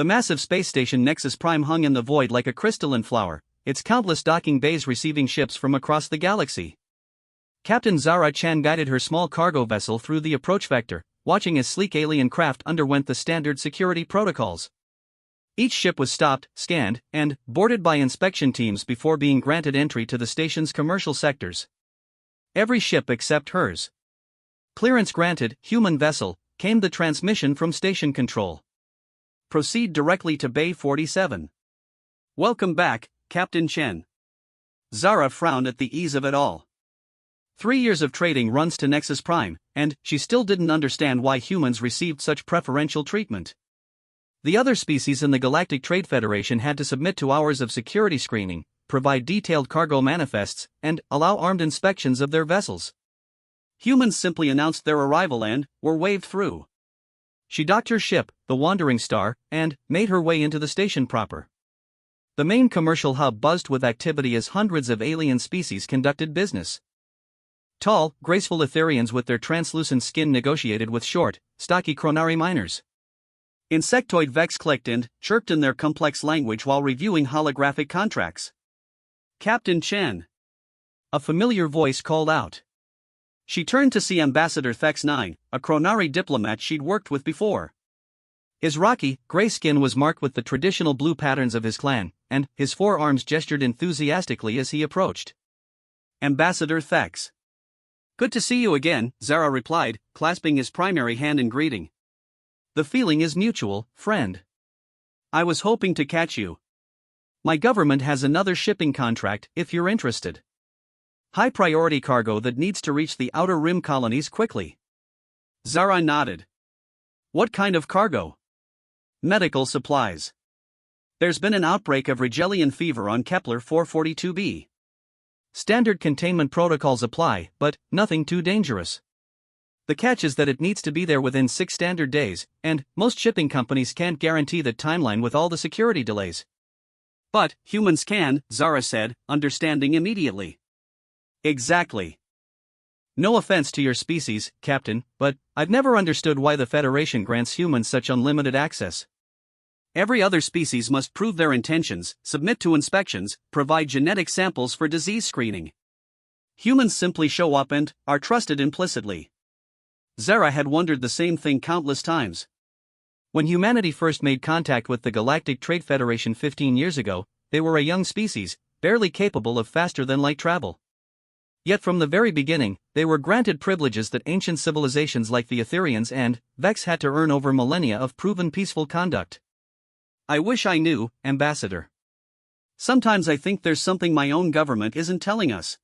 The massive space station Nexus Prime hung in the void like a crystalline flower, its countless docking bays receiving ships from across the galaxy. Captain Zara Chan guided her small cargo vessel through the approach vector, watching as sleek alien craft underwent the standard security protocols. Each ship was stopped, scanned, and boarded by inspection teams before being granted entry to the station's commercial sectors. Every ship except hers. Clearance granted, human vessel, came the transmission from station control. Proceed directly to Bay 47. Welcome back, Captain Chen. Zara frowned at the ease of it all. 3 years of trading runs to Nexus Prime, and she still didn't understand why humans received such preferential treatment. The other species in the Galactic Trade Federation had to submit to hours of security screening, provide detailed cargo manifests, and allow armed inspections of their vessels. Humans simply announced their arrival and were waved through. She docked her ship, the Wandering Star, and made her way into the station proper. The main commercial hub buzzed with activity as hundreds of alien species conducted business. Tall, graceful Etherians with their translucent skin negotiated with short, stocky Chronari miners. Insectoid Vex clicked and chirped in their complex language while reviewing holographic contracts. Captain Chen. A familiar voice called out. She turned to see Ambassador Thex9, a Chronari diplomat she'd worked with before. His rocky, gray skin was marked with the traditional blue patterns of his clan, and his forearms gestured enthusiastically as he approached. Ambassador Thex. Good to see you again, Zara replied, clasping his primary hand in greeting. The feeling is mutual, friend. I was hoping to catch you. My government has another shipping contract, if you're interested. High-priority cargo that needs to reach the Outer Rim colonies quickly. Zara nodded. What kind of cargo? Medical supplies. There's been an outbreak of Rigelian fever on Kepler 442b. Standard containment protocols apply, but nothing too dangerous. The catch is that it needs to be there within 6 standard days, and most shipping companies can't guarantee that timeline with all the security delays. But humans can, Zara said, understanding immediately. Exactly. No offense to your species, Captain, but I've never understood why the Federation grants humans such unlimited access. Every other species must prove their intentions, submit to inspections, provide genetic samples for disease screening. Humans simply show up and are trusted implicitly. Zara had wondered the same thing countless times. When humanity first made contact with the Galactic Trade Federation 15 years ago, they were a young species, barely capable of faster-than-light travel. Yet from the very beginning, they were granted privileges that ancient civilizations like the Etherians and Vex had to earn over millennia of proven peaceful conduct. I wish I knew, Ambassador. Sometimes I think there's something my own government isn't telling us.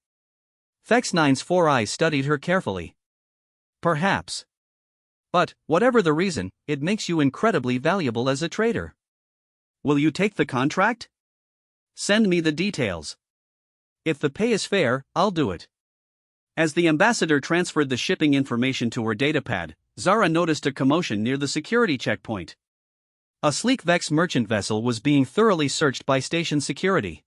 Thex9's 4 eyes studied her carefully. Perhaps. But, whatever the reason, it makes you incredibly valuable as a trader. Will you take the contract? Send me the details. If the pay is fair, I'll do it. As the ambassador transferred the shipping information to her datapad, Zara noticed a commotion near the security checkpoint. A sleek Vex merchant vessel was being thoroughly searched by station security.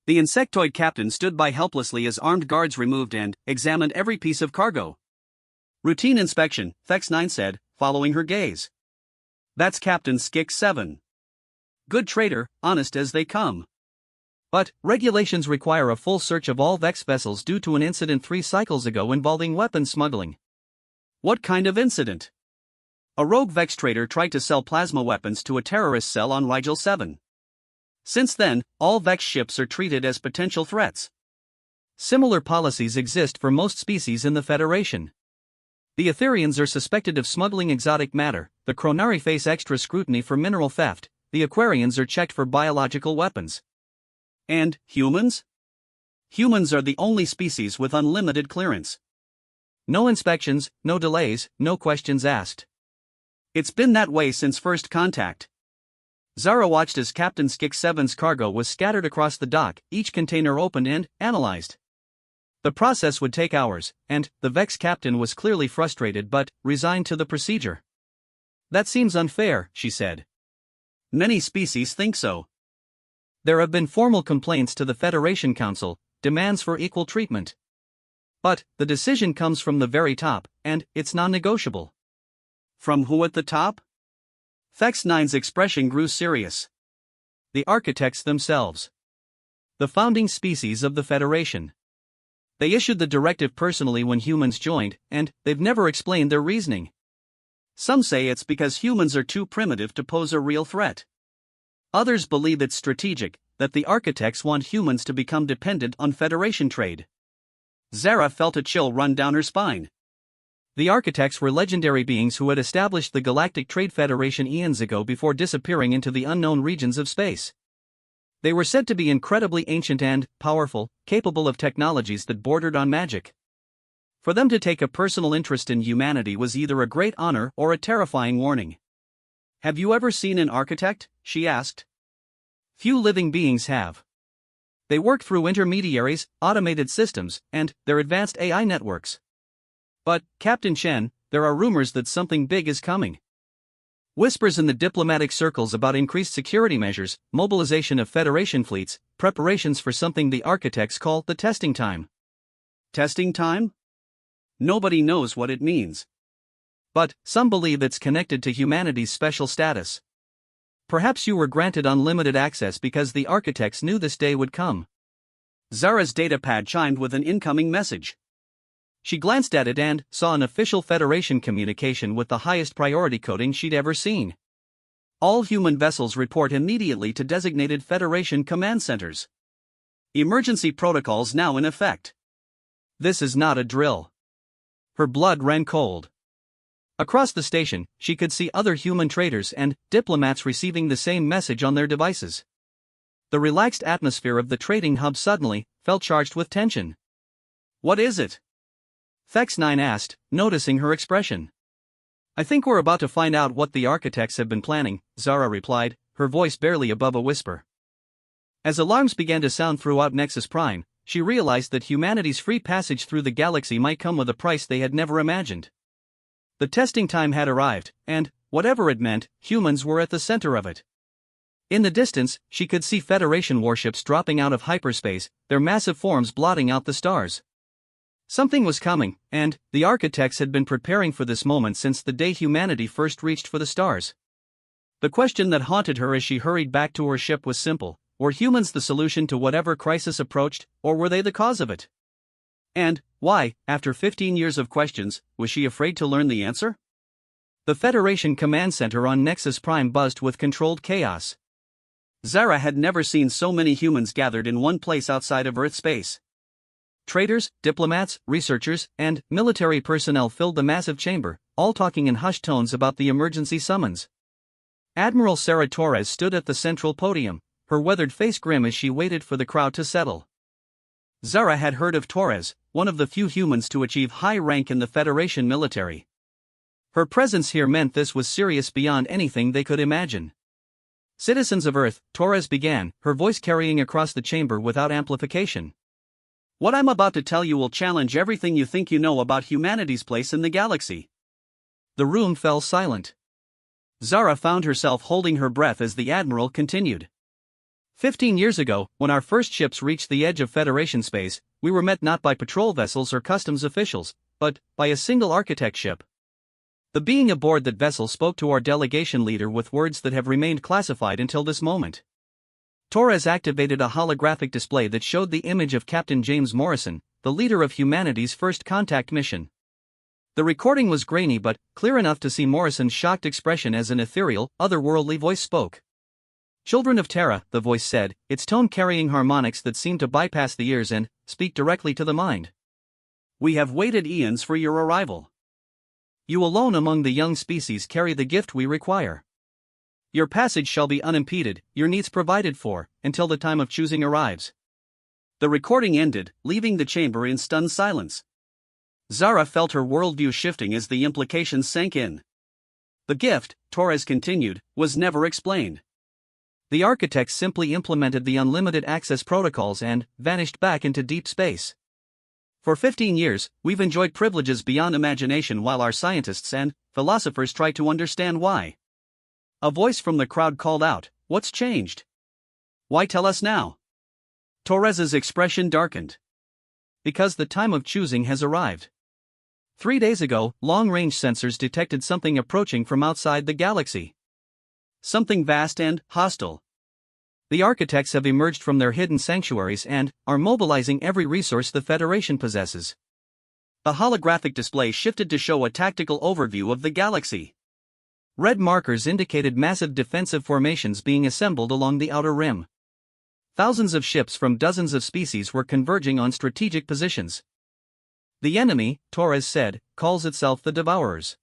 The insectoid captain stood by helplessly as armed guards removed and examined every piece of cargo. Routine inspection, Thex9 said, following her gaze. That's Captain Skix7. Good trader, honest as they come. But regulations require a full search of all Vex vessels due to an incident 3 cycles ago involving weapons smuggling. What kind of incident? A rogue Vex trader tried to sell plasma weapons to a terrorist cell on Rigel 7. Since then, all Vex ships are treated as potential threats. Similar policies exist for most species in the Federation. The Etherians are suspected of smuggling exotic matter, the Chronari face extra scrutiny for mineral theft, the Aquarians are checked for biological weapons. And humans? Humans are the only species with unlimited clearance. No inspections, no delays, no questions asked. It's been that way since first contact. Zara watched as Captain Skix7's cargo was scattered across the dock, each container opened and analyzed. The process would take hours, and the Vex captain was clearly frustrated but resigned to the procedure. That seems unfair, she said. Many species think so. There have been formal complaints to the Federation Council, demands for equal treatment. But the decision comes from the very top, and it's non-negotiable. From who at the top? Thex9's expression grew serious. The architects themselves. The founding species of the Federation. They issued the directive personally when humans joined, and they've never explained their reasoning. Some say it's because humans are too primitive to pose a real threat. Others believe it's strategic, that the architects want humans to become dependent on Federation trade. Zara felt a chill run down her spine. The architects were legendary beings who had established the Galactic Trade Federation eons ago before disappearing into the unknown regions of space. They were said to be incredibly ancient and powerful, capable of technologies that bordered on magic. For them to take a personal interest in humanity was either a great honor or a terrifying warning. "Have you ever seen an architect?" she asked. Few living beings have. They work through intermediaries, automated systems, and their advanced AI networks. But, Captain Chen, there are rumors that something big is coming. Whispers in the diplomatic circles about increased security measures, mobilization of Federation fleets, preparations for something the architects call the testing time. Testing time? Nobody knows what it means. But some believe it's connected to humanity's special status. Perhaps you were granted unlimited access because the architects knew this day would come. Zara's datapad chimed with an incoming message. She glanced at it and saw an official Federation communication with the highest priority coding she'd ever seen. All human vessels report immediately to designated Federation command centers. Emergency protocols now in effect. This is not a drill. Her blood ran cold. Across the station, she could see other human traders and diplomats receiving the same message on their devices. The relaxed atmosphere of the trading hub suddenly felt charged with tension. "What is it?" Thex9 asked, noticing her expression. "I think we're about to find out what the architects have been planning," Zara replied, her voice barely above a whisper. As alarms began to sound throughout Nexus Prime, she realized that humanity's free passage through the galaxy might come with a price they had never imagined. The testing time had arrived, and, whatever it meant, humans were at the center of it. In the distance, she could see Federation warships dropping out of hyperspace, their massive forms blotting out the stars. Something was coming, and the architects had been preparing for this moment since the day humanity first reached for the stars. The question that haunted her as she hurried back to her ship was simple: were humans the solution to whatever crisis approached, or were they the cause of it? And why, after 15 years of questions, was she afraid to learn the answer? The Federation command center on Nexus Prime buzzed with controlled chaos. Zara had never seen so many humans gathered in one place outside of Earth space. Traders, diplomats, researchers, and military personnel filled the massive chamber, all talking in hushed tones about the emergency summons. Admiral Sarah Torres stood at the central podium, her weathered face grim as she waited for the crowd to settle. Zara had heard of Torres, one of the few humans to achieve high rank in the Federation military. Her presence here meant this was serious beyond anything they could imagine. "Citizens of Earth," Torres began, her voice carrying across the chamber without amplification. "What I'm about to tell you will challenge everything you think you know about humanity's place in the galaxy." The room fell silent. Zara found herself holding her breath as the Admiral continued. 15 years ago, when our first ships reached the edge of Federation space, we were met not by patrol vessels or customs officials, but by a single architect ship. The being aboard that vessel spoke to our delegation leader with words that have remained classified until this moment. Torres activated a holographic display that showed the image of Captain James Morrison, the leader of humanity's first contact mission. The recording was grainy but clear enough to see Morrison's shocked expression as an ethereal, otherworldly voice spoke. "Children of Terra," the voice said, its tone carrying harmonics that seemed to bypass the ears and speak directly to the mind. "We have waited eons for your arrival. You alone among the young species carry the gift we require. Your passage shall be unimpeded, your needs provided for, until the time of choosing arrives." The recording ended, leaving the chamber in stunned silence. Zara felt her worldview shifting as the implications sank in. The gift, Torres continued, was never explained. The architects simply implemented the unlimited access protocols and vanished back into deep space. For 15 years, we've enjoyed privileges beyond imagination while our scientists and philosophers try to understand why. A voice from the crowd called out, "What's changed? Why tell us now?" Torres's expression darkened. "Because the time of choosing has arrived. 3 days ago, long-range sensors detected something approaching from outside the galaxy. Something vast and hostile. The architects have emerged from their hidden sanctuaries and are mobilizing every resource the Federation possesses. A holographic display shifted to show a tactical overview of the galaxy. Red markers indicated massive defensive formations being assembled along the outer rim. Thousands of ships from dozens of species were converging on strategic positions. The enemy, Torres said, calls itself the Devourers.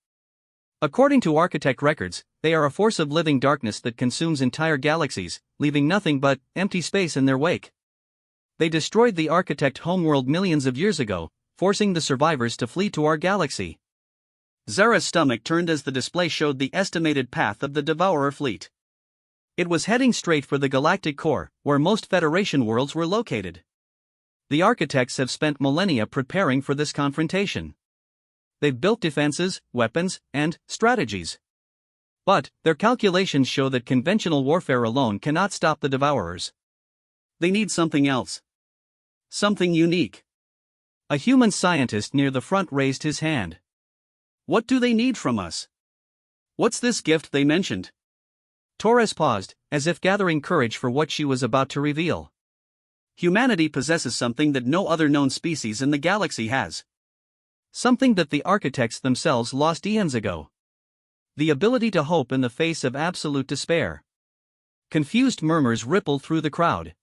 According to architect records, they are a force of living darkness that consumes entire galaxies, leaving nothing but empty space in their wake. They destroyed the architect homeworld millions of years ago, forcing the survivors to flee to our galaxy. Zara's stomach turned as the display showed the estimated path of the Devourer fleet. It was heading straight for the galactic core, where most Federation worlds were located. The architects have spent millennia preparing for this confrontation. They've built defenses, weapons, and strategies. But their calculations show that conventional warfare alone cannot stop the Devourers. They need something else. Something unique. A human scientist near the front raised his hand. What do they need from us? What's this gift they mentioned? Torres paused, as if gathering courage for what she was about to reveal. Humanity possesses something that no other known species in the galaxy has. Something that the architects themselves lost eons ago. The ability to hope in the face of absolute despair. Confused murmurs rippled through the crowd.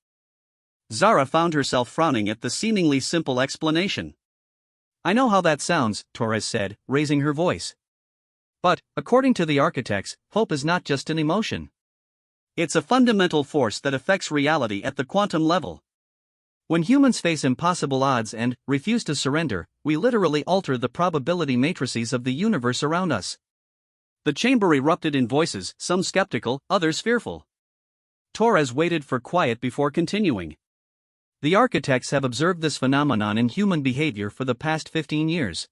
Zara found herself frowning at the seemingly simple explanation. I know how that sounds, Torres said, raising her voice. But, according to the architects, hope is not just an emotion. It's a fundamental force that affects reality at the quantum level. When humans face impossible odds and refuse to surrender, we literally alter the probability matrices of the universe around us. The chamber erupted in voices, some skeptical, others fearful. Torres waited for quiet before continuing. The architects have observed this phenomenon in human behavior for the past 15 years.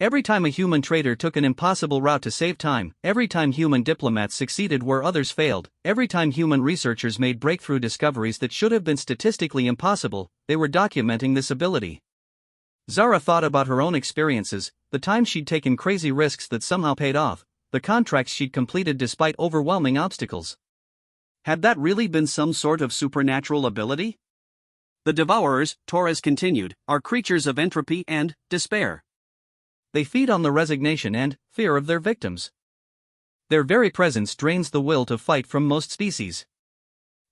Every time a human trader took an impossible route to save time, every time human diplomats succeeded where others failed, every time human researchers made breakthrough discoveries that should have been statistically impossible, they were documenting this ability. Zara thought about her own experiences, the times she'd taken crazy risks that somehow paid off, the contracts she'd completed despite overwhelming obstacles. Had that really been some sort of supernatural ability? The Devourers, Torres continued, are creatures of entropy and despair. They feed on the resignation and fear of their victims. Their very presence drains the will to fight from most species.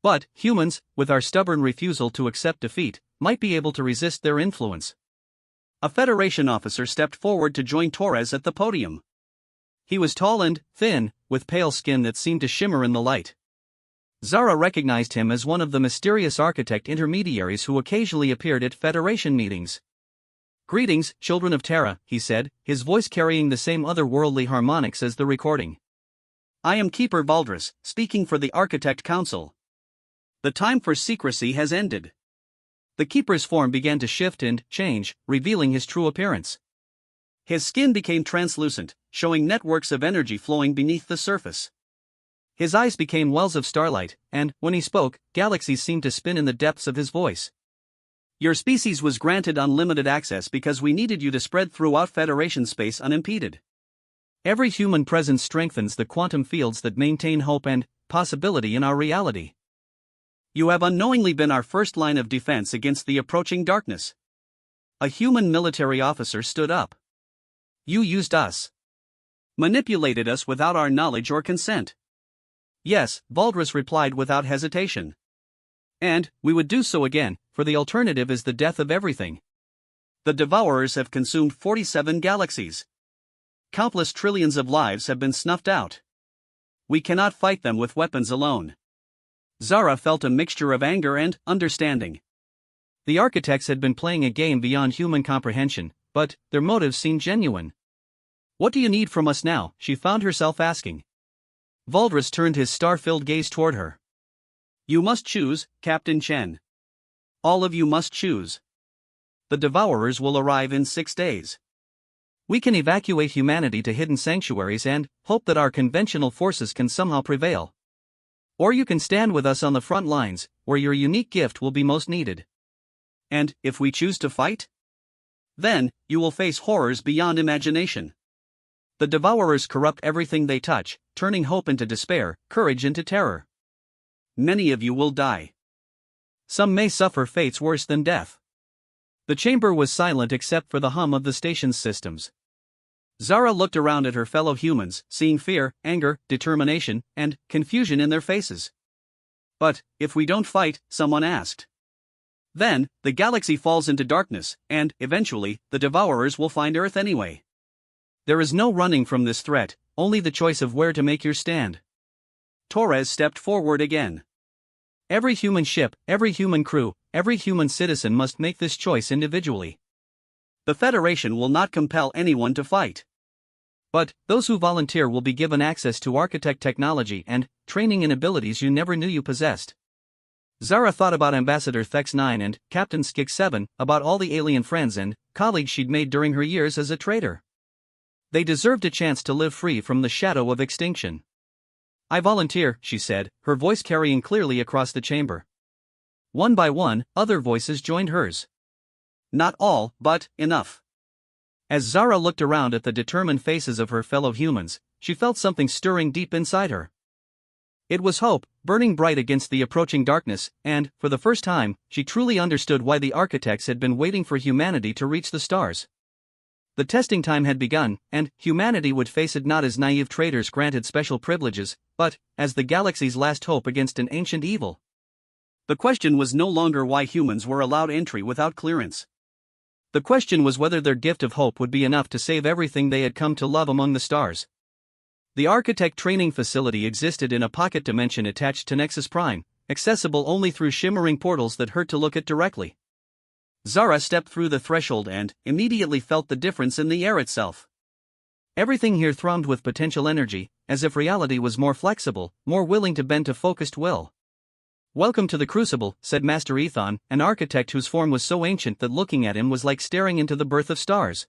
But humans, with our stubborn refusal to accept defeat, might be able to resist their influence. A Federation officer stepped forward to join Torres at the podium. He was tall and thin, with pale skin that seemed to shimmer in the light. Zara recognized him as one of the mysterious architect intermediaries who occasionally appeared at Federation meetings. Greetings, children of Terra, he said, his voice carrying the same otherworldly harmonics as the recording. I am Keeper Valdris, speaking for the Architect Council. The time for secrecy has ended. The Keeper's form began to shift and change, revealing his true appearance. His skin became translucent, showing networks of energy flowing beneath the surface. His eyes became wells of starlight, and, when he spoke, galaxies seemed to spin in the depths of his voice. Your species was granted unlimited access because we needed you to spread throughout Federation space unimpeded. Every human presence strengthens the quantum fields that maintain hope and possibility in our reality. You have unknowingly been our first line of defense against the approaching darkness. A human military officer stood up. You used us. Manipulated us without our knowledge or consent. Yes, Valdris replied without hesitation. And we would do so again, for the alternative is the death of everything. The Devourers have consumed 47 galaxies. Countless trillions of lives have been snuffed out. We cannot fight them with weapons alone. Zara felt a mixture of anger and understanding. The architects had been playing a game beyond human comprehension, but their motives seemed genuine. What do you need from us now? She found herself asking. Valdris turned his star-filled gaze toward her. You must choose, Captain Chen. All of you must choose. The Devourers will arrive in 6 days. We can evacuate humanity to hidden sanctuaries and hope that our conventional forces can somehow prevail. Or you can stand with us on the front lines, where your unique gift will be most needed. And if we choose to fight? Then, you will face horrors beyond imagination. The devourers corrupt everything they touch, turning hope into despair, courage into terror. Many of you will die. Some may suffer fates worse than death. The chamber was silent except for the hum of the station's systems. Zara looked around at her fellow humans, seeing fear, anger, determination, and confusion in their faces. But, if we don't fight, someone asked. Then, the galaxy falls into darkness, and, eventually, the devourers will find Earth anyway. There is no running from this threat, only the choice of where to make your stand. Torres stepped forward again. Every human ship, every human crew, every human citizen must make this choice individually. The Federation will not compel anyone to fight. But, those who volunteer will be given access to architect technology and training in abilities you never knew you possessed. Zara thought about Ambassador Thex 9 and Captain Skix 7, about all the alien friends and colleagues she'd made during her years as a trader. They deserved a chance to live free from the shadow of extinction. I volunteer, she said, her voice carrying clearly across the chamber. One by one, other voices joined hers. Not all, but enough. As Zara looked around at the determined faces of her fellow humans, she felt something stirring deep inside her. It was hope, burning bright against the approaching darkness, and, for the first time, she truly understood why the architects had been waiting for humanity to reach the stars. The testing time had begun, and humanity would face it not as naive traders granted special privileges, but as the galaxy's last hope against an ancient evil. The question was no longer why humans were allowed entry without clearance. The question was whether their gift of hope would be enough to save everything they had come to love among the stars. The architect training facility existed in a pocket dimension attached to Nexus Prime, accessible only through shimmering portals that hurt to look at directly. Zara stepped through the threshold and immediately felt the difference in the air itself. Everything here thrummed with potential energy, as if reality was more flexible, more willing to bend to focused will. Welcome to the Crucible, said Master Ethon, an architect whose form was so ancient that looking at him was like staring into the birth of stars.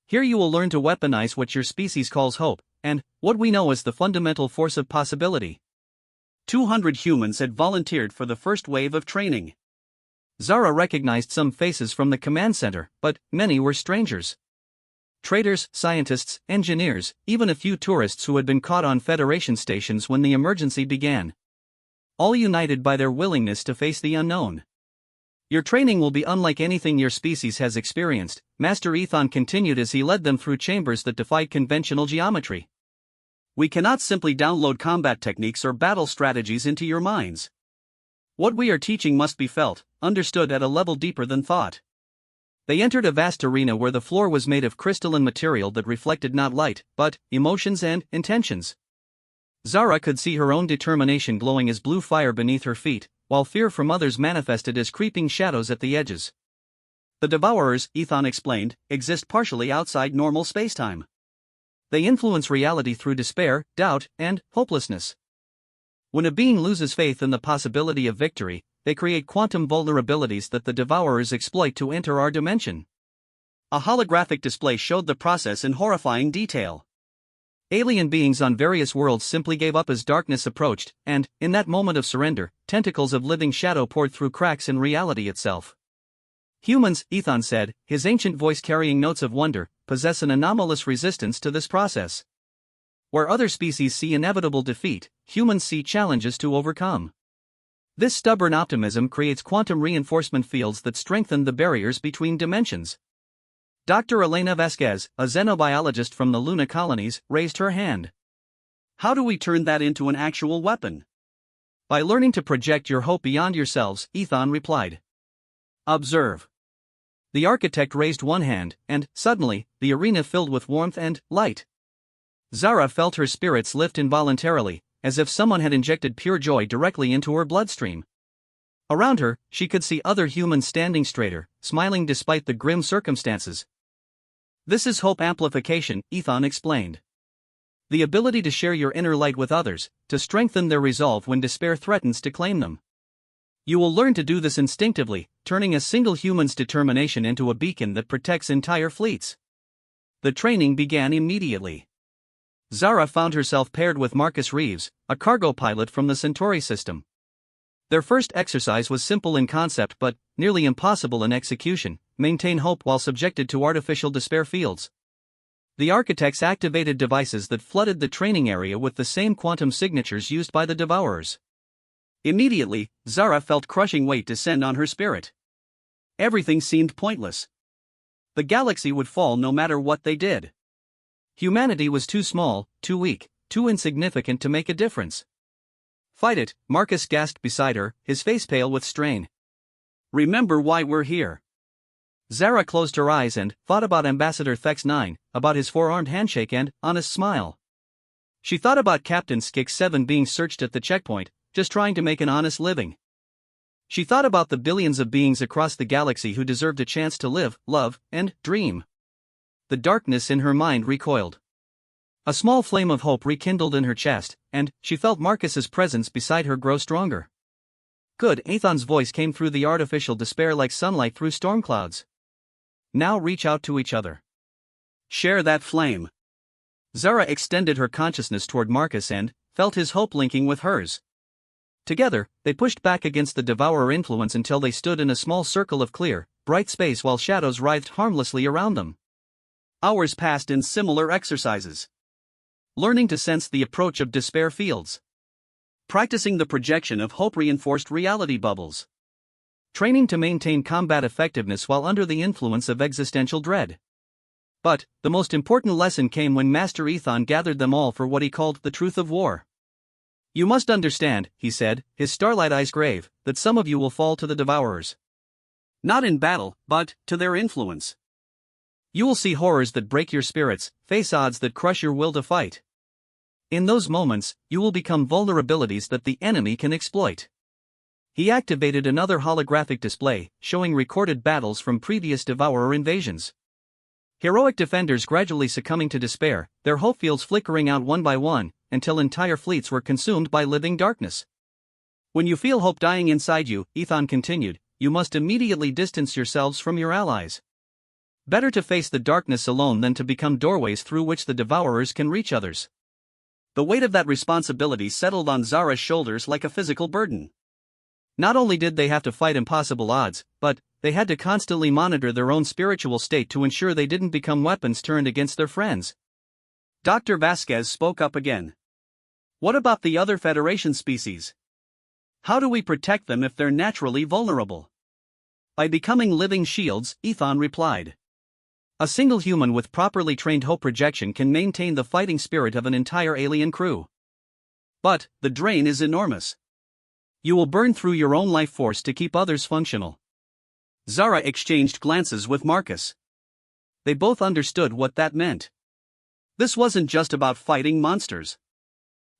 Here you will learn to weaponize what your species calls hope, and what we know as the fundamental force of possibility. 200 humans had volunteered for the first wave of training. Zara recognized some faces from the command center, but many were strangers. Traders, scientists, engineers, even a few tourists who had been caught on Federation stations when the emergency began. All united by their willingness to face the unknown. Your training will be unlike anything your species has experienced, Master Ethon continued as he led them through chambers that defied conventional geometry. We cannot simply download combat techniques or battle strategies into your minds. What we are teaching must be felt, understood at a level deeper than thought. They entered a vast arena where the floor was made of crystalline material that reflected not light, but emotions and intentions. Zara could see her own determination glowing as blue fire beneath her feet, while fear from others manifested as creeping shadows at the edges. The Devourers, Ethon explained, exist partially outside normal spacetime. They influence reality through despair, doubt, and hopelessness. When a being loses faith in the possibility of victory, they create quantum vulnerabilities that the Devourers exploit to enter our dimension. A holographic display showed the process in horrifying detail. Alien beings on various worlds simply gave up as darkness approached, and, in that moment of surrender, tentacles of living shadow poured through cracks in reality itself. Humans, Ethon said, his ancient voice carrying notes of wonder, possess an anomalous resistance to this process. Where other species see inevitable defeat, humans see challenges to overcome. This stubborn optimism creates quantum reinforcement fields that strengthen the barriers between dimensions. Dr. Elena Vasquez, a xenobiologist from the Luna colonies, raised her hand. How do we turn that into an actual weapon? By learning to project your hope beyond yourselves, Ethon replied. Observe. The architect raised one hand, and, suddenly, the arena filled with warmth and light. Zara felt her spirits lift involuntarily, as if someone had injected pure joy directly into her bloodstream. Around her, she could see other humans standing straighter, smiling despite the grim circumstances. This is hope amplification, Ethon explained. The ability to share your inner light with others, to strengthen their resolve when despair threatens to claim them. You will learn to do this instinctively, turning a single human's determination into a beacon that protects entire fleets. The training began immediately. Zara found herself paired with Marcus Reeves, a cargo pilot from the Centauri system. Their first exercise was simple in concept but nearly impossible in execution: maintain hope while subjected to artificial despair fields. The architects activated devices that flooded the training area with the same quantum signatures used by the Devourers. Immediately, Zara felt crushing weight descend on her spirit. Everything seemed pointless. The galaxy would fall no matter what they did. Humanity was too small, too weak, too insignificant to make a difference. "Fight it," Marcus gasped beside her, his face pale with strain. "Remember why we're here." Zara closed her eyes and thought about Ambassador Thex 9, about his four-armed handshake and honest smile. She thought about Captain Skix 7 being searched at the checkpoint, just trying to make an honest living. She thought about the billions of beings across the galaxy who deserved a chance to live, love, and dream. The darkness in her mind recoiled. A small flame of hope rekindled in her chest, and she felt Marcus's presence beside her grow stronger. "Good," Ethan's voice came through the artificial despair like sunlight through storm clouds. "Now reach out to each other. Share that flame." Zara extended her consciousness toward Marcus and felt his hope linking with hers. Together, they pushed back against the Devourer influence until they stood in a small circle of clear, bright space while shadows writhed harmlessly around them. Hours passed in similar exercises. Learning to sense the approach of despair fields. Practicing the projection of hope-reinforced reality bubbles. Training to maintain combat effectiveness while under the influence of existential dread. But the most important lesson came when Master Ethan gathered them all for what he called the truth of war. "You must understand," he said, his starlight eyes grave, "that some of you will fall to the Devourers. Not in battle, but to their influence. You will see horrors that break your spirits, face odds that crush your will to fight. In those moments, you will become vulnerabilities that the enemy can exploit." He activated another holographic display, showing recorded battles from previous Devourer invasions. Heroic defenders gradually succumbing to despair, their hope fields flickering out one by one, until entire fleets were consumed by living darkness. "When you feel hope dying inside you," Ethan continued, "you must immediately distance yourselves from your allies. Better to face the darkness alone than to become doorways through which the Devourers can reach others." The weight of that responsibility settled on Zara's shoulders like a physical burden. Not only did they have to fight impossible odds, but they had to constantly monitor their own spiritual state to ensure they didn't become weapons turned against their friends. Dr. Vasquez spoke up again. "What about the other Federation species? How do we protect them if they're naturally vulnerable?" "By becoming living shields," Ethan replied. "A single human with properly trained hope projection can maintain the fighting spirit of an entire alien crew. But the drain is enormous. You will burn through your own life force to keep others functional." Zara exchanged glances with Marcus. They both understood what that meant. This wasn't just about fighting monsters.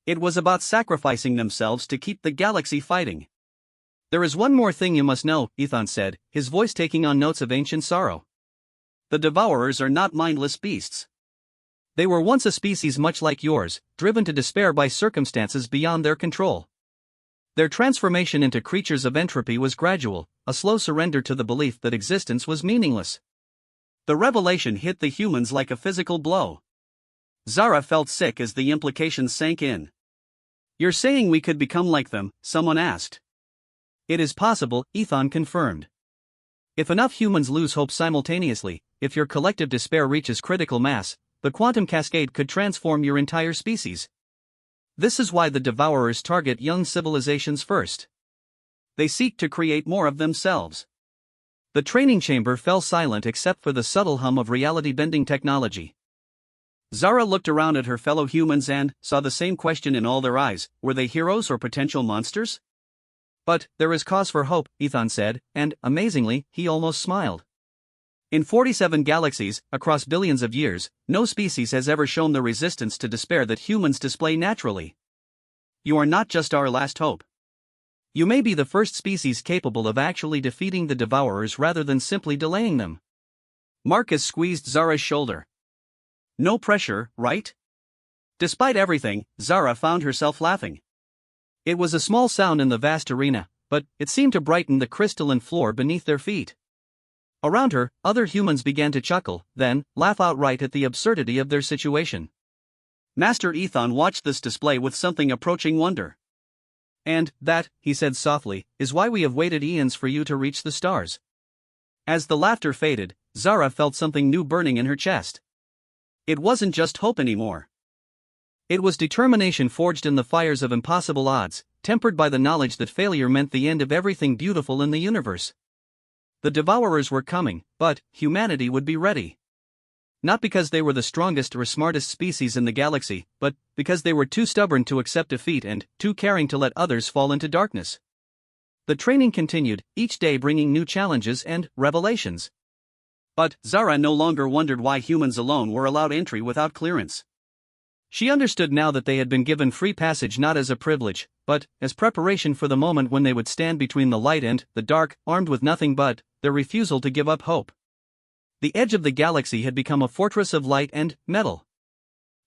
It was about sacrificing themselves to keep the galaxy fighting. "There is one more thing you must know," Ethan said, his voice taking on notes of ancient sorrow. "The Devourers are not mindless beasts. They were once a species much like yours, driven to despair by circumstances beyond their control. Their transformation into creatures of entropy was gradual, a slow surrender to the belief that existence was meaningless. The revelation hit the humans like a physical blow." Zara felt sick as the implications sank in. "You're saying we could become like them?" someone asked. "It is possible," Ethan confirmed. "If enough humans lose hope simultaneously, if your collective despair reaches critical mass, the quantum cascade could transform your entire species. This is why the Devourers target young civilizations first. They seek to create more of themselves." The training chamber fell silent except for the subtle hum of reality-bending technology. Zara looked around at her fellow humans and saw the same question in all their eyes: were they heroes or potential monsters? "But there is cause for hope," Ethan said, and, amazingly, he almost smiled. "In 47 galaxies, across billions of years, no species has ever shown the resistance to despair that humans display naturally. You are not just our last hope. You may be the first species capable of actually defeating the Devourers rather than simply delaying them." Marcus squeezed Zara's shoulder. "No pressure, right?" Despite everything, Zara found herself laughing. It was a small sound in the vast arena, but it seemed to brighten the crystalline floor beneath their feet. Around her, other humans began to chuckle, then laugh outright at the absurdity of their situation. Master Ethan watched this display with something approaching wonder. "And that," he said softly, "is why we have waited eons for you to reach the stars." As the laughter faded, Zara felt something new burning in her chest. It wasn't just hope anymore. It was determination forged in the fires of impossible odds, tempered by the knowledge that failure meant the end of everything beautiful in the universe. The Devourers were coming, but humanity would be ready. Not because they were the strongest or smartest species in the galaxy, but because they were too stubborn to accept defeat and too caring to let others fall into darkness. The training continued, each day bringing new challenges and revelations. But Zara no longer wondered why humans alone were allowed entry without clearance. She understood now that they had been given free passage not as a privilege, but as preparation for the moment when they would stand between the light and the dark, armed with nothing but their refusal to give up hope. The edge of the galaxy had become a fortress of light and metal.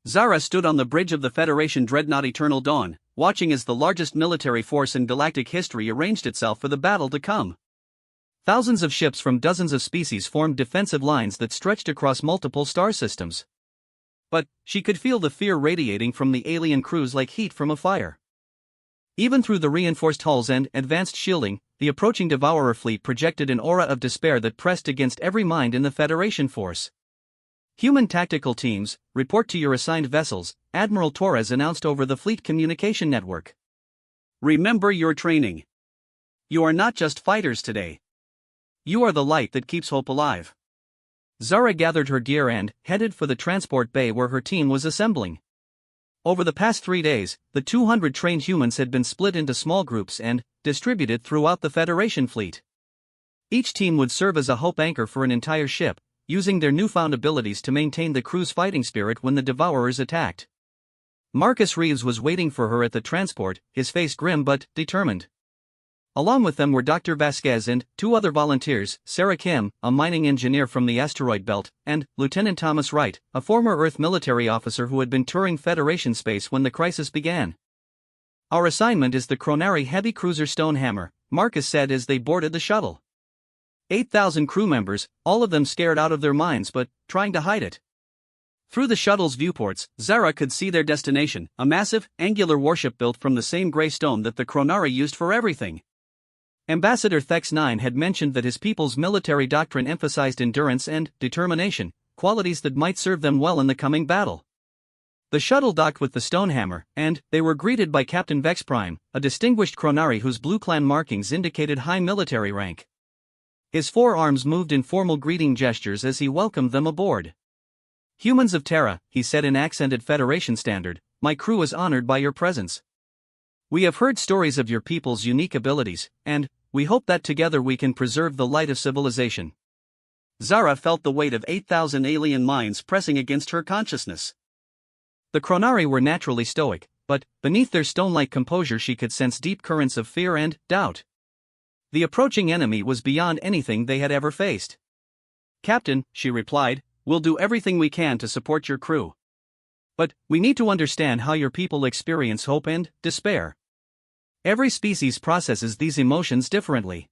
Zara stood on the bridge of the Federation dreadnought Eternal Dawn, watching as the largest military force in galactic history arranged itself for the battle to come. Thousands of ships from dozens of species formed defensive lines that stretched across multiple star systems. But she could feel the fear radiating from the alien crews like heat from a fire. Even through the reinforced hulls and advanced shielding, the approaching Devourer fleet projected an aura of despair that pressed against every mind in the Federation force. "Human tactical teams, report to your assigned vessels," Admiral Torres announced over the fleet communication network. "Remember your training. You are not just fighters today. You are the light that keeps hope alive." Zara gathered her gear and headed for the transport bay where her team was assembling. Over the past 3 days, the 200 trained humans had been split into small groups and distributed throughout the Federation fleet. Each team would serve as a hope anchor for an entire ship, using their newfound abilities to maintain the crew's fighting spirit when the Devourers attacked. Marcus Reeves was waiting for her at the transport, his face grim but determined. Along with them were Dr. Vasquez and 2 other volunteers, Sarah Kim, a mining engineer from the asteroid belt, and Lieutenant Thomas Wright, a former Earth military officer who had been touring Federation space when the crisis began. "Our assignment is the Chronari heavy cruiser Stonehammer," Marcus said as they boarded the shuttle. 8,000 crew members, all of them scared out of their minds but trying to hide it. Through the shuttle's viewports, Zara could see their destination, a massive, angular warship built from the same gray stone that the Chronari used for everything. Ambassador Thex 9 had mentioned that his people's military doctrine emphasized endurance and determination, qualities that might serve them well in the coming battle. The shuttle docked with the Stonehammer, and they were greeted by Captain Vex Prime, a distinguished Chronari whose blue clan markings indicated high military rank. His 4 arms moved in formal greeting gestures as he welcomed them aboard. "Humans of Terra," he said in accented Federation standard, "my crew is honored by your presence. We have heard stories of your people's unique abilities, and we hope that together we can preserve the light of civilization." Zara felt the weight of 8,000 alien minds pressing against her consciousness. The Chronari were naturally stoic, but beneath their stone-like composure she could sense deep currents of fear and doubt. The approaching enemy was beyond anything they had ever faced. "Captain," she replied, "we'll do everything we can to support your crew. But we need to understand how your people experience hope and despair. Every species processes these emotions differently."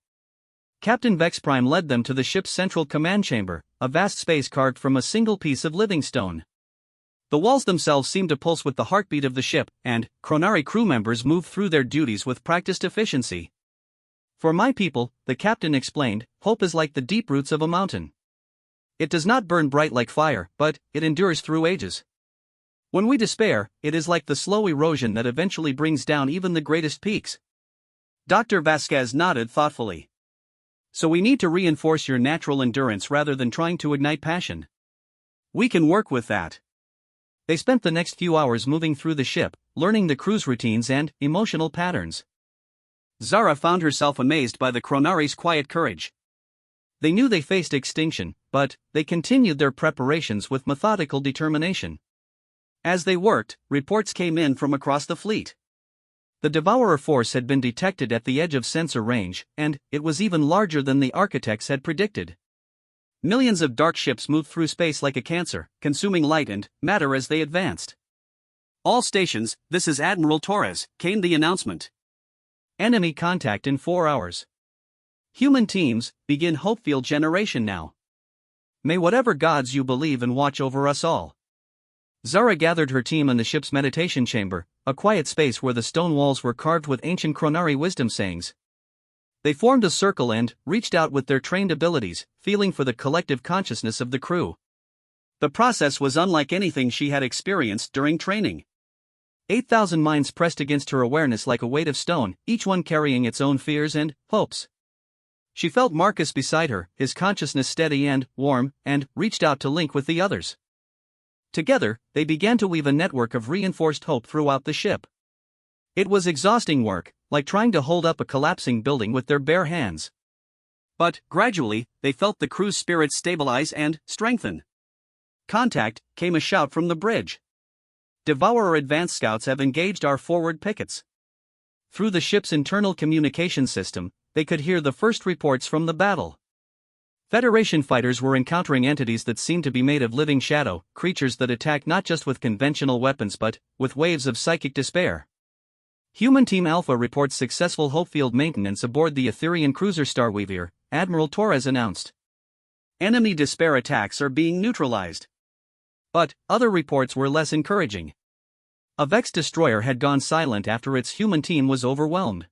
Captain Vex Prime led them to the ship's central command chamber, a vast space carved from a single piece of living stone. The walls themselves seemed to pulse with the heartbeat of the ship, and Chronari crew members moved through their duties with practiced efficiency. "For my people," the captain explained, "hope is like the deep roots of a mountain. It does not burn bright like fire, but it endures through ages. When we despair, it is like the slow erosion that eventually brings down even the greatest peaks." Dr. Vasquez nodded thoughtfully. "So we need to reinforce your natural endurance rather than trying to ignite passion. We can work with that." They spent the next few hours moving through the ship, learning the crew's routines and emotional patterns. Zara found herself amazed by the Chronari's quiet courage. They knew they faced extinction, but they continued their preparations with methodical determination. As they worked, reports came in from across the fleet. The Devourer force had been detected at the edge of sensor range, and it was even larger than the architects had predicted. Millions of dark ships moved through space like a cancer, consuming light and matter as they advanced. "All stations, this is Admiral Torres," came the announcement. "Enemy contact in 4 hours. Human teams, begin Hopefield generation now. May whatever gods you believe in watch over us all." Zara gathered her team in the ship's meditation chamber, a quiet space where the stone walls were carved with ancient Chronari wisdom sayings. They formed a circle and reached out with their trained abilities, feeling for the collective consciousness of the crew. The process was unlike anything she had experienced during training. 8,000 minds pressed against her awareness like a weight of stone, each one carrying its own fears and hopes. She felt Marcus beside her, his consciousness steady and warm, and reached out to link with the others. Together, they began to weave a network of reinforced hope throughout the ship. It was exhausting work, like trying to hold up a collapsing building with their bare hands. But, gradually, they felt the crew's spirit stabilize and strengthen. Contact, came a shout from the bridge. Devourer advanced scouts have engaged our forward pickets. Through the ship's internal communication system, they could hear the first reports from the battle. Federation fighters were encountering entities that seemed to be made of living shadow, creatures that attack not just with conventional weapons but with waves of psychic despair. Human Team Alpha reports successful Hopefield maintenance aboard the Etherian cruiser Starweaver, Admiral Torres announced. Enemy despair attacks are being neutralized. But other reports were less encouraging. A Vex destroyer had gone silent after its human team was overwhelmed.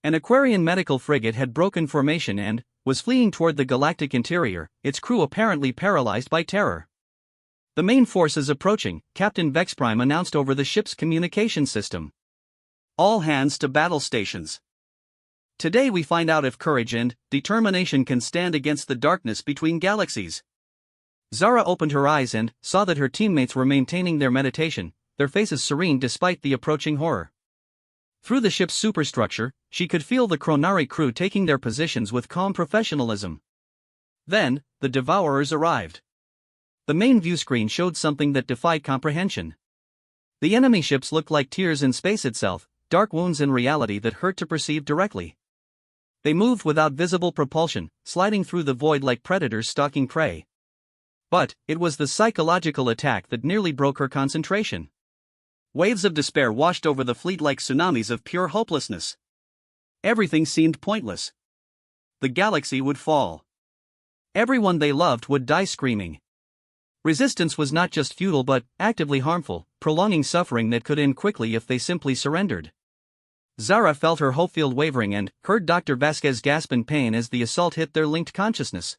An Aquarian medical frigate had broken formation and was fleeing toward the galactic interior, its crew apparently paralyzed by terror. The main force is approaching, Captain Vex Prime announced over the ship's communication system. All hands to battle stations. Today we find out if courage and determination can stand against the darkness between galaxies. Zara opened her eyes and saw that her teammates were maintaining their meditation, their faces serene despite the approaching horror. Through the ship's superstructure, she could feel the Chronari crew taking their positions with calm professionalism. Then, the Devourers arrived. The main viewscreen showed something that defied comprehension. The enemy ships looked like tears in space itself, dark wounds in reality that hurt to perceive directly. They moved without visible propulsion, sliding through the void like predators stalking prey. But it was the psychological attack that nearly broke her concentration. Waves of despair washed over the fleet like tsunamis of pure hopelessness. Everything seemed pointless. The galaxy would fall. Everyone they loved would die screaming. Resistance was not just futile but actively harmful, prolonging suffering that could end quickly if they simply surrendered. Zara felt her hopefield wavering and heard Dr. Vasquez gasp in pain as the assault hit their linked consciousness.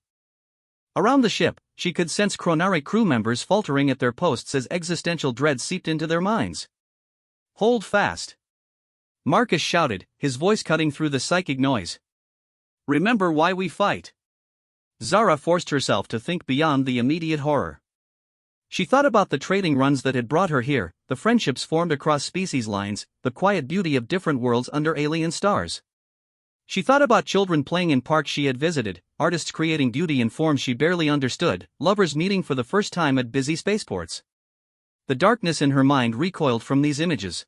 Around the ship, she could sense Chronari crew members faltering at their posts as existential dread seeped into their minds. Hold fast. Marcus shouted, his voice cutting through the psychic noise. Remember why we fight. Zara forced herself to think beyond the immediate horror. She thought about the trading runs that had brought her here, the friendships formed across species lines, the quiet beauty of different worlds under alien stars. She thought about children playing in parks she had visited, artists creating beauty in forms she barely understood, lovers meeting for the first time at busy spaceports. The darkness in her mind recoiled from these images.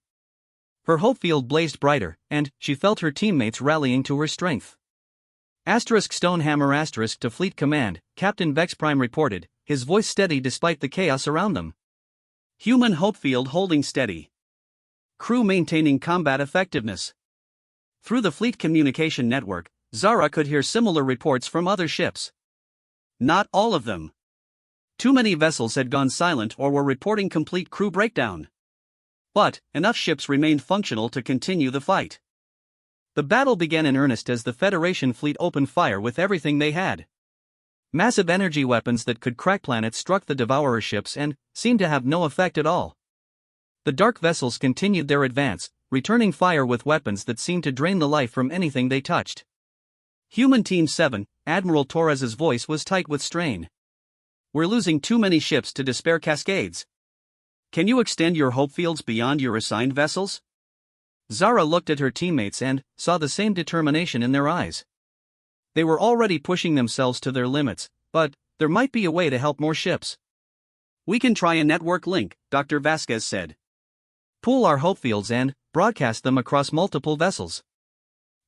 Her hope field blazed brighter, and she felt her teammates rallying to her strength. Stonehammer to Fleet Command, Captain Vex Prime reported, his voice steady despite the chaos around them. Human Hopefield holding steady. Crew maintaining combat effectiveness. Through the fleet communication network, Zara could hear similar reports from other ships. Not all of them. Too many vessels had gone silent or were reporting complete crew breakdown. But enough ships remained functional to continue the fight. The battle began in earnest as the Federation fleet opened fire with everything they had. Massive energy weapons that could crack planets struck the Devourer ships and seemed to have no effect at all. The dark vessels continued their advance, returning fire with weapons that seemed to drain the life from anything they touched. Human Team 7, Admiral Torres's voice was tight with strain. We're losing too many ships to despair cascades. Can you extend your hope fields beyond your assigned vessels? Zara looked at her teammates and saw the same determination in their eyes. They were already pushing themselves to their limits, but there might be a way to help more ships. We can try a network link, Dr. Vasquez said. Pool our hope fields and broadcast them across multiple vessels.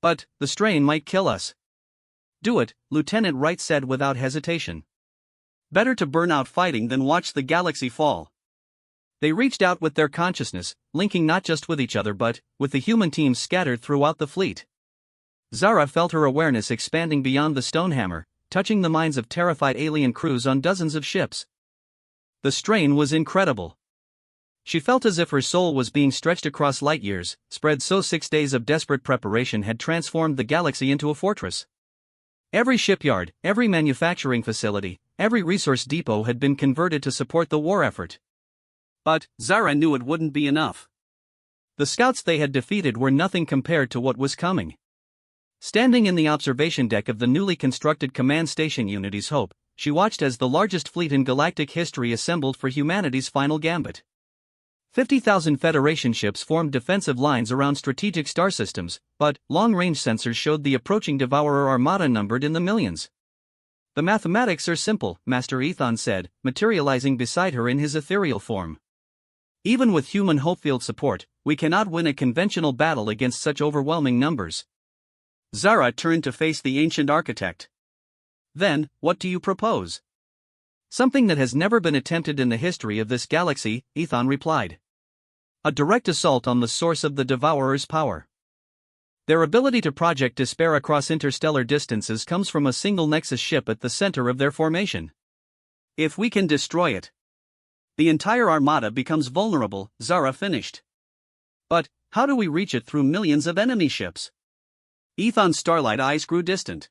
But the strain might kill us. Do it, Lieutenant Wright said without hesitation. Better to burn out fighting than watch the galaxy fall. They reached out with their consciousness, linking not just with each other but with the human teams scattered throughout the fleet. Zara felt her awareness expanding beyond the Stonehammer, touching the minds of terrified alien crews on dozens of ships. The strain was incredible. She felt as if her soul was being stretched across light years, spread so 6 days of desperate preparation had transformed the galaxy into a fortress. Every shipyard, every manufacturing facility, every resource depot had been converted to support the war effort. But Zara knew it wouldn't be enough. The scouts they had defeated were nothing compared to what was coming. Standing in the observation deck of the newly constructed command station Unity's Hope, she watched as the largest fleet in galactic history assembled for humanity's final gambit. 50,000 Federation ships formed defensive lines around strategic star systems, but long-range sensors showed the approaching Devourer armada numbered in the millions. "The mathematics are simple," Master Ethan said, materializing beside her in his ethereal form. "Even with human hopefield support, we cannot win a conventional battle against such overwhelming numbers." Zara turned to face the ancient architect. "Then, what do you propose?" "Something that has never been attempted in the history of this galaxy," Ethan replied. "A direct assault on the source of the Devourer's power. Their ability to project despair across interstellar distances comes from a single Nexus ship at the center of their formation. If we can destroy it, the entire armada becomes vulnerable," Zara finished. "But how do we reach it through millions of enemy ships?" Ethan's starlight eyes grew distant.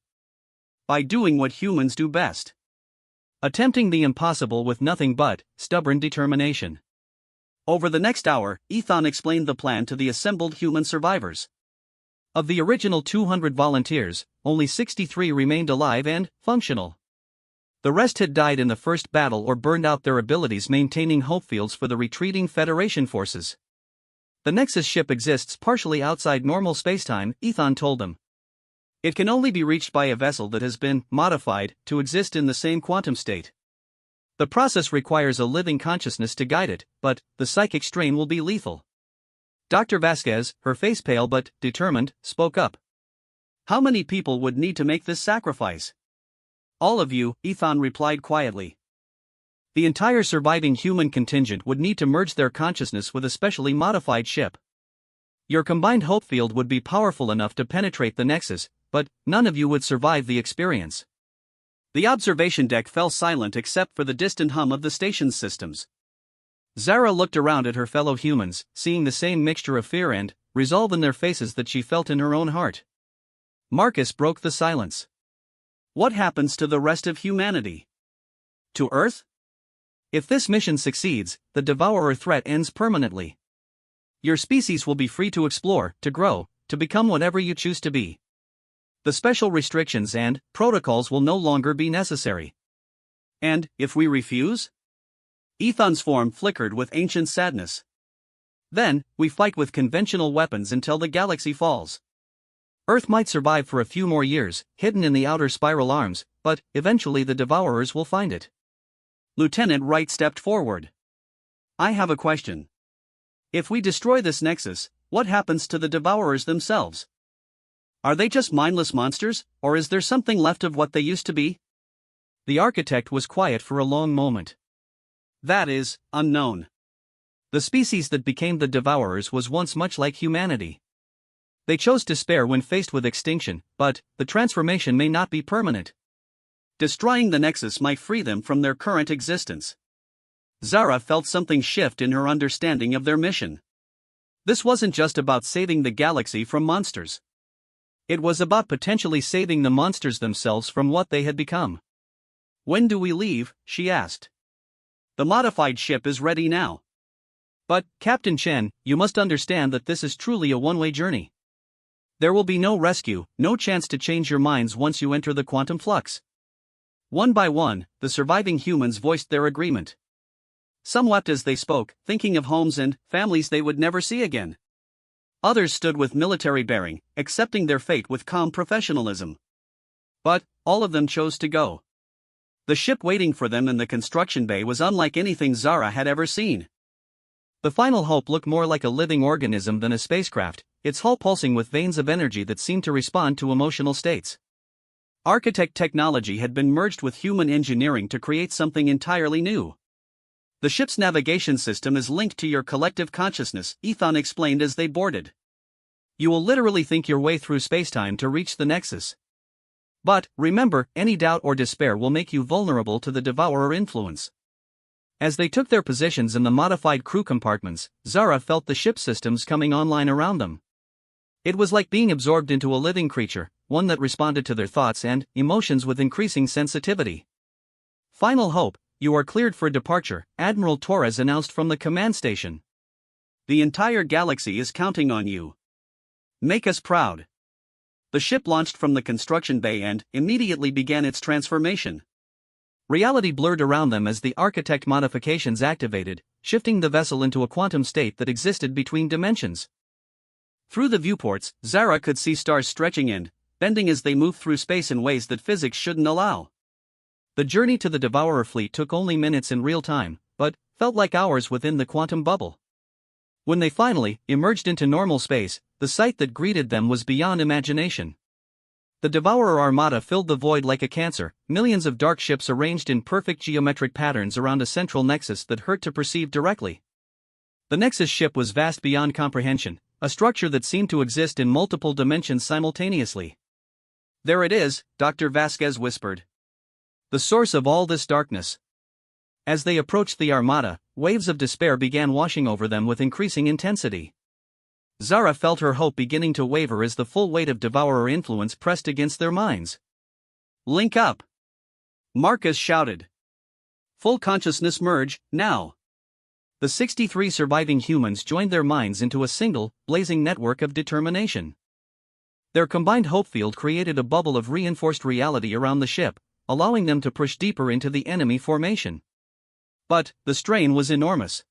"By doing what humans do best. Attempting the impossible with nothing but stubborn determination." Over the next hour, Ethan explained the plan to the assembled human survivors. Of the original 200 volunteers, only 63 remained alive and functional. The rest had died in the first battle or burned out their abilities maintaining hopefields for the retreating Federation forces. "The Nexus ship exists partially outside normal spacetime," Ethan told them. "It can only be reached by a vessel that has been modified to exist in the same quantum state. The process requires a living consciousness to guide it, but the psychic strain will be lethal." Dr. Vasquez, her face pale but determined, spoke up. "How many people would need to make this sacrifice?" "All of you," Ethan replied quietly. "The entire surviving human contingent would need to merge their consciousness with a specially modified ship. Your combined hope field would be powerful enough to penetrate the Nexus, but none of you would survive the experience." The observation deck fell silent except for the distant hum of the station's systems. Zara looked around at her fellow humans, seeing the same mixture of fear and resolve in their faces that she felt in her own heart. Marcus broke the silence. "What happens to the rest of humanity? To Earth? If this mission succeeds, the Devourer threat ends permanently. Your species will be free to explore, to grow, to become whatever you choose to be. The special restrictions and protocols will no longer be necessary." "And if we refuse?" Ethan's form flickered with ancient sadness. "Then, we fight with conventional weapons until the galaxy falls. Earth might survive for a few more years, hidden in the outer spiral arms, but eventually the Devourers will find it." Lieutenant Wright stepped forward. "I have a question. If we destroy this Nexus, what happens to the Devourers themselves? Are they just mindless monsters, or is there something left of what they used to be?" The architect was quiet for a long moment. "That is unknown. The species that became the Devourers was once much like humanity. They chose despair when faced with extinction, but the transformation may not be permanent. Destroying the Nexus might free them from their current existence." Zara felt something shift in her understanding of their mission. This wasn't just about saving the galaxy from monsters. It was about potentially saving the monsters themselves from what they had become. "When do we leave?" she asked. "The modified ship is ready now." "But, Captain Chen, you must understand that this is truly a one-way journey. There will be no rescue, no chance to change your minds once you enter the quantum flux." One by one, the surviving humans voiced their agreement. Some wept as they spoke, thinking of homes and families they would never see again. Others stood with military bearing, accepting their fate with calm professionalism. But all of them chose to go. The ship waiting for them in the construction bay was unlike anything Zara had ever seen. The final hope looked more like a living organism than a spacecraft, its hull pulsing with veins of energy that seemed to respond to emotional states. Architect technology had been merged with human engineering to create something entirely new. "The ship's navigation system is linked to your collective consciousness," Ethan explained as they boarded. "You will literally think your way through spacetime to reach the Nexus. But, remember, any doubt or despair will make you vulnerable to the Devourer influence." As they took their positions in the modified crew compartments, Zara felt the ship systems coming online around them. It was like being absorbed into a living creature, one that responded to their thoughts and emotions with increasing sensitivity. Final hope, you are cleared for departure, Admiral Torres announced from the command station. The entire galaxy is counting on you. Make us proud. The ship launched from the construction bay and immediately began its transformation. Reality blurred around them as the architect modifications activated, shifting the vessel into a quantum state that existed between dimensions. Through the viewports, Zara could see stars stretching and bending as they moved through space in ways that physics shouldn't allow. The journey to the Devourer fleet took only minutes in real time, but felt like hours within the quantum bubble. When they finally emerged into normal space, the sight that greeted them was beyond imagination. The Devourer armada filled the void like a cancer, millions of dark ships arranged in perfect geometric patterns around a central nexus that hurt to perceive directly. The nexus ship was vast beyond comprehension, a structure that seemed to exist in multiple dimensions simultaneously. There it is, Dr. Vasquez whispered. The source of all this darkness. As they approached the armada, waves of despair began washing over them with increasing intensity. Zara felt her hope beginning to waver as the full weight of Devourer influence pressed against their minds. Link up! Marcus shouted. Full consciousness merge, now! The 63 surviving humans joined their minds into a single, blazing network of determination. Their combined hope field created a bubble of reinforced reality around the ship, allowing them to push deeper into the enemy formation. But the strain was enormous.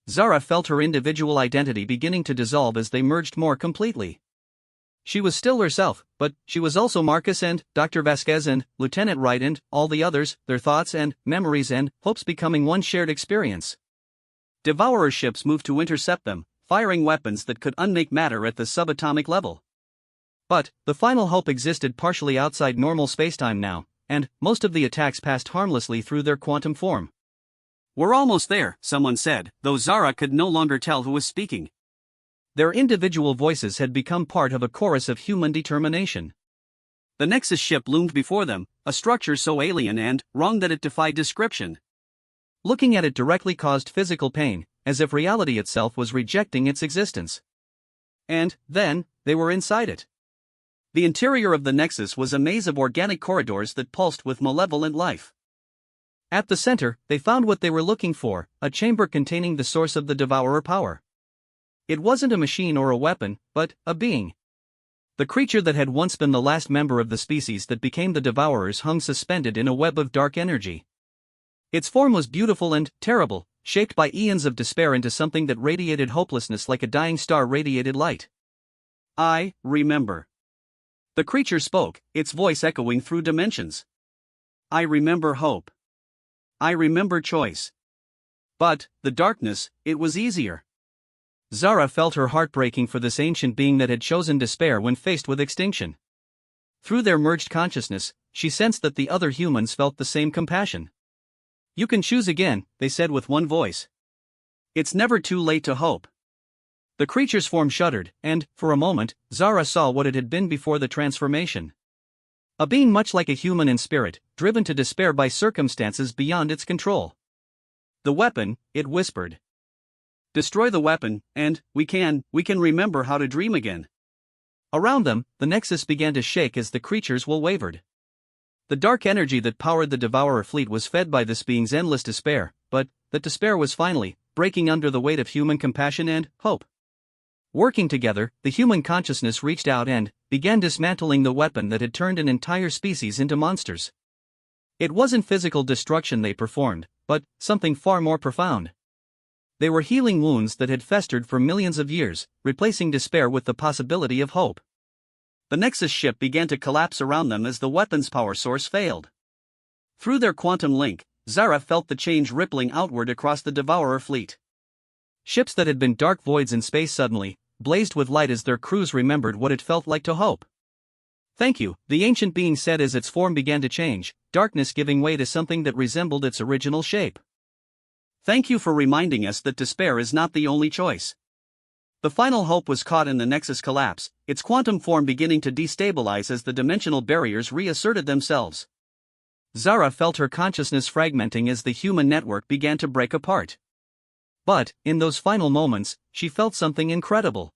Zara felt her individual identity beginning to dissolve as they merged more completely. She was still herself, but she was also Marcus and Dr. Vasquez and Lieutenant Wright and all the others, their thoughts and memories and hopes becoming one shared experience. Devourer ships moved to intercept them, firing weapons that could unmake matter at the subatomic level. But the final hope existed partially outside normal spacetime now, and most of the attacks passed harmlessly through their quantum form. We're almost there, someone said, though Zara could no longer tell who was speaking. Their individual voices had become part of a chorus of human determination. The Nexus ship loomed before them, a structure so alien and wrong that it defied description. Looking at it directly caused physical pain, as if reality itself was rejecting its existence. And then, they were inside it. The interior of the Nexus was a maze of organic corridors that pulsed with malevolent life. At the center, they found what they were looking for, a chamber containing the source of the Devourer power. It wasn't a machine or a weapon, but a being. The creature that had once been the last member of the species that became the Devourers hung suspended in a web of dark energy. Its form was beautiful and terrible, shaped by eons of despair into something that radiated hopelessness like a dying star radiated light. I remember. The creature spoke, its voice echoing through dimensions. I remember hope. I remember choice. But, the darkness, it was easier. Zara felt her heart breaking for this ancient being that had chosen despair when faced with extinction. Through their merged consciousness, she sensed that the other humans felt the same compassion. You can choose again, they said with one voice. It's never too late to hope. The creature's form shuddered, and, for a moment, Zara saw what it had been before the transformation. A being much like a human in spirit, driven to despair by circumstances beyond its control. The weapon, it whispered. Destroy the weapon, and we can remember how to dream again. Around them, the Nexus began to shake as the creature's will wavered. The dark energy that powered the Devourer fleet was fed by this being's endless despair, but that despair was finally breaking under the weight of human compassion and hope. Working together, the human consciousness reached out and began dismantling the weapon that had turned an entire species into monsters. It wasn't physical destruction they performed, but something far more profound. They were healing wounds that had festered for millions of years, replacing despair with the possibility of hope. The Nexus ship began to collapse around them as the weapon's power source failed. Through their quantum link, Zara felt the change rippling outward across the Devourer fleet. Ships that had been dark voids in space suddenly blazed with light as their crews remembered what it felt like to hope. Thank you, the ancient being said as its form began to change, darkness giving way to something that resembled its original shape. Thank you for reminding us that despair is not the only choice. The final hope was caught in the Nexus collapse, its quantum form beginning to destabilize as the dimensional barriers reasserted themselves. Zara felt her consciousness fragmenting as the human network began to break apart. But, in those final moments, she felt something incredible.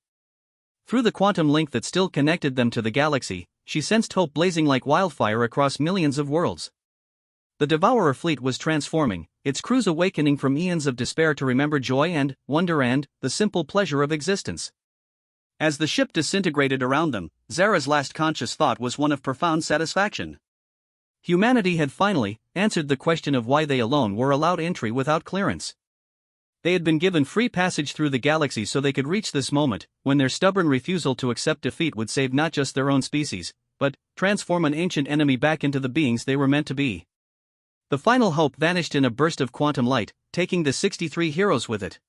Through the quantum link that still connected them to the galaxy, she sensed hope blazing like wildfire across millions of worlds. The Devourer fleet was transforming, its crews awakening from eons of despair to remember joy and wonder and the simple pleasure of existence. As the ship disintegrated around them, Zara's last conscious thought was one of profound satisfaction. Humanity had finally answered the question of why they alone were allowed entry without clearance. They had been given free passage through the galaxy so they could reach this moment, when their stubborn refusal to accept defeat would save not just their own species, but transform an ancient enemy back into the beings they were meant to be. The final hope vanished in a burst of quantum light, taking the 63 heroes with it.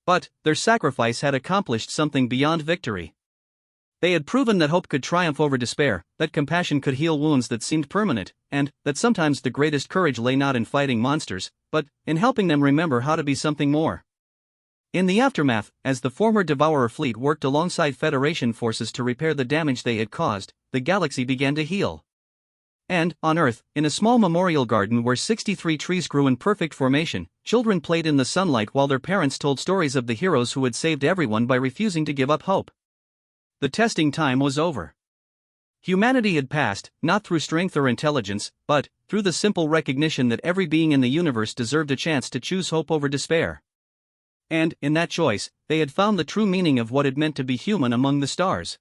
But their sacrifice had accomplished something beyond victory. They had proven that hope could triumph over despair, that compassion could heal wounds that seemed permanent, and that sometimes the greatest courage lay not in fighting monsters, but in helping them remember how to be something more. In the aftermath, as the former Devourer fleet worked alongside Federation forces to repair the damage they had caused, the galaxy began to heal. And, on Earth, in a small memorial garden where 63 trees grew in perfect formation, children played in the sunlight while their parents told stories of the heroes who had saved everyone by refusing to give up hope. The testing time was over. Humanity had passed, not through strength or intelligence, but through the simple recognition that every being in the universe deserved a chance to choose hope over despair. And, in that choice, they had found the true meaning of what it meant to be human among the stars.